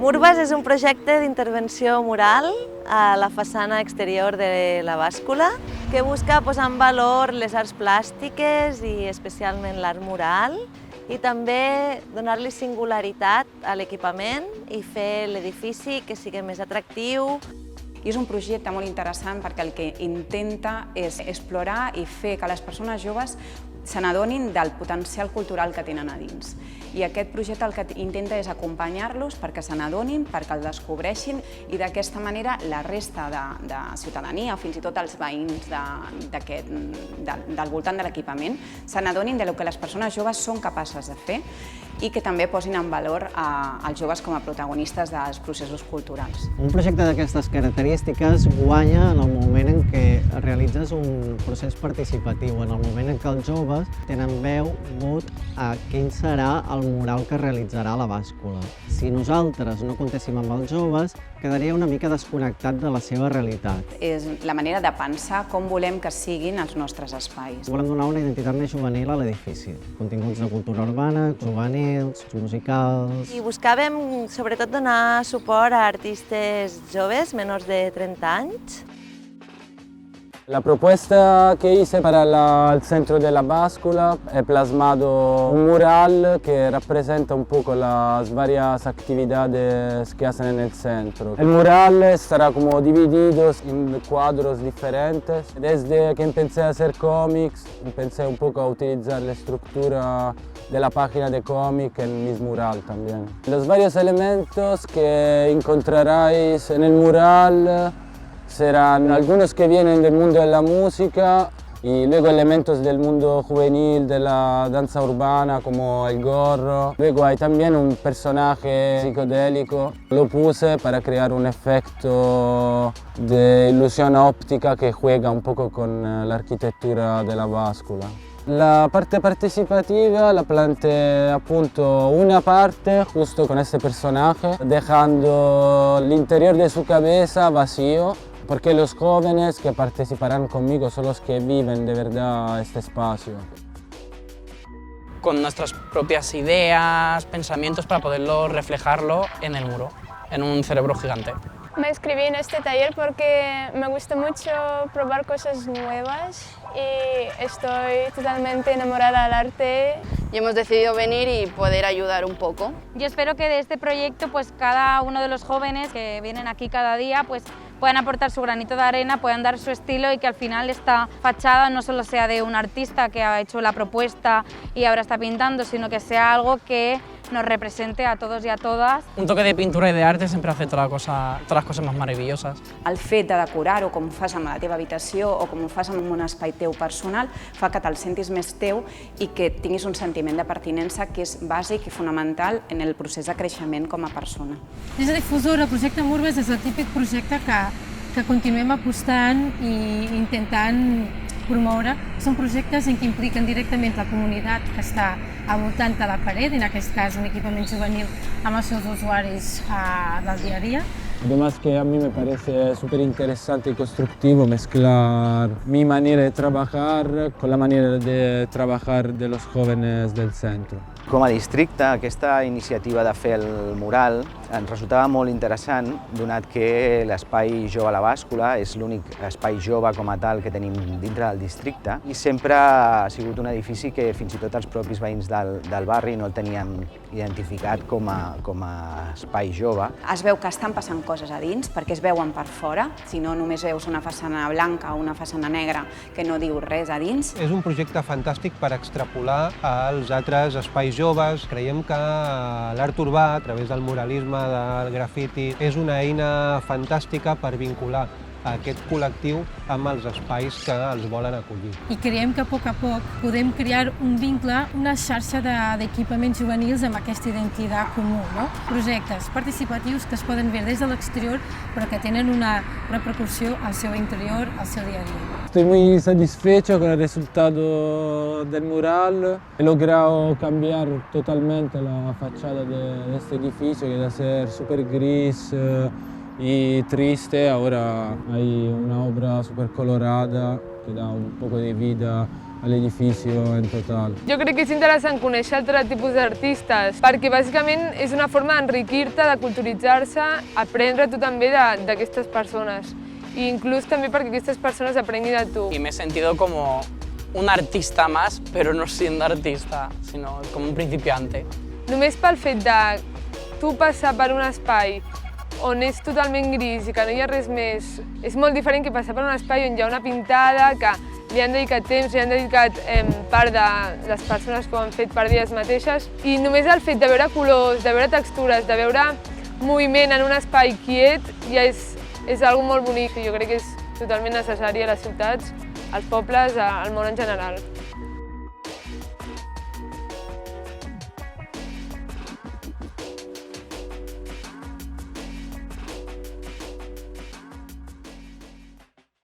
Murbas és un projecte d'intervenció mural a la façana exterior de la bàscula que busca posar en valor les arts plàstiques i especialment l'art mural i també donar-li singularitat a l'equipament i fer l'edifici que sigui més atractiu. I és un projecte molt interessant perquè el que intenta és explorar i fer que les persones joves se n'adonin del potencial cultural que tenen a dins. I aquest projecte el que intenta és acompanyar-los perquè se n'adonin, perquè el descobreixin i d'aquesta manera la resta de ciutadania, o fins i tot els veïns del voltant de l'equipament, se n'adonin del que les persones joves són capaces de fer i que també posin en valor els joves com a protagonistes dels processos culturals. Un projecte d'aquestes característiques guanya en el moment en què realitzes un procés participatiu, en el moment en què els joves tenen veu, vot a quin serà el mural que realitzarà la bàscula. Si nosaltres no comptéssim amb els joves, quedaria una mica desconnectat de la seva realitat. És la manera de pensar com volem que siguin els nostres espais. Volem donar una identitat més juvenil a l'edifici. Continguts de cultura urbana, juvenils, musicals... I buscàvem sobretot donar suport a artistes joves, menors de 30 anys. La propuesta que hice para el centro de la báscula he plasmado un mural que representa un poco las varias actividades que hacen en el centro. El mural estará como dividido en cuadros diferentes. Desde que empecé a hacer cómics, empecé un poco a utilizar la estructura de la página de cómic en mi mural también. Los varios elementos que encontraréis en el mural serán algunos que vienen del mundo de la música y luego elementos del mundo juvenil, de la danza urbana como el gorro. Luego hay también un personaje psicodélico. Lo puse para crear un efecto de ilusión óptica que juega un poco con la arquitectura de la báscula. La parte participativa la planteé appunto una parte justo con este personaje, dejando el interior de su cabeza vacío, porque los jóvenes que participarán conmigo son los que viven de verdad este espacio. Con nuestras propias ideas, pensamientos para poderlo reflejarlo en el muro, en un cerebro gigante. Me inscribí en este taller porque me gusta mucho probar cosas nuevas y estoy totalmente enamorada del arte. Y hemos decidido venir y poder ayudar un poco. Yo espero que de este proyecto pues cada uno de los jóvenes que vienen aquí cada día pues puedan aportar su granito de arena, puedan dar su estilo y que al final esta fachada no solo sea de un artista que ha hecho la propuesta y ahora está pintando, sino que sea algo que nos represente a todos y a todas. Un toque de pintura y de arte sempre hace todas las cosas más maravillosas. El fet de decorar-ho com ho fas amb la teva habitació o com ho fas en un espai teu personal fa que te'l sentis més teu i que tinguis un sentiment de pertinença que és bàsic i fonamental en el procés de creixement com a persona. Des de difusora, el projecte Murbas és el típic projecte que continuem apostant i intentant promoure. Són projectes en què impliquen directament la comunitat que està al voltant de la paret, en aquest cas un equipament juvenil amb els seus usuaris del dia a dia. Además que a mí me parece súper interesante y constructivo mezclar mi manera de trabajar con la manera de trabajar de los jóvenes del centro. Com a districte, aquesta iniciativa de fer el mural ens resultava molt interessant, donat que l'espai jove a la bàscula és l'únic espai jove com a tal que tenim dintre del districte i sempre ha sigut un edifici que fins i tot els propis veïns del barri no el tenien identificat com a espai jove. Es veu que estan passant coses a dins perquè es veuen per fora, si no només veus una façana blanca o una façana negra que no diu res a dins. És un projecte fantàstic per extrapolar als altres espais joves. Creiem que l'art urbà, a través del muralisme, del grafiti, és una eina fantàstica per vincular aquest col·lectiu amb els espais que els volen acollir. I creiem que a poc podem crear un vincle, una xarxa d'equipaments juvenils amb aquesta identitat comú. Projectes participatius que es poden ver des de l'exterior però que tenen una repercussió al seu interior, al seu dia a dia. Estoy muy satisfecho con el resultado del mural. He logrado cambiar totalmente la fachada de este edificio, que de ser súper gris y triste, ahora hay una obra súper colorada que da un poco de vida a l'edificio en total. Jo crec que és interessant conèixer altres tipus d'artistes, perquè bàsicament és una forma d'enriquir-te, de culturitzar-se, aprendre tu també d'aquestes persones. I inclús també perquè aquestes persones aprenguin de tu. Y me he sentido como un artista más, pero no siendo artista, sino como un principiante. Només pel fet de tu passar per un espai on és totalment gris i que no hi ha res més, és molt diferent que passar per un espai on hi ha una pintada que li han dedicat temps, li han dedicat part de les persones que ho han fet per elles mateixes, i només el fet de veure colors, de veure textures, de veure moviment en un espai quiet ja és algo molt bonic i jo crec que és totalment necessari a les ciutats, als pobles, al món en general.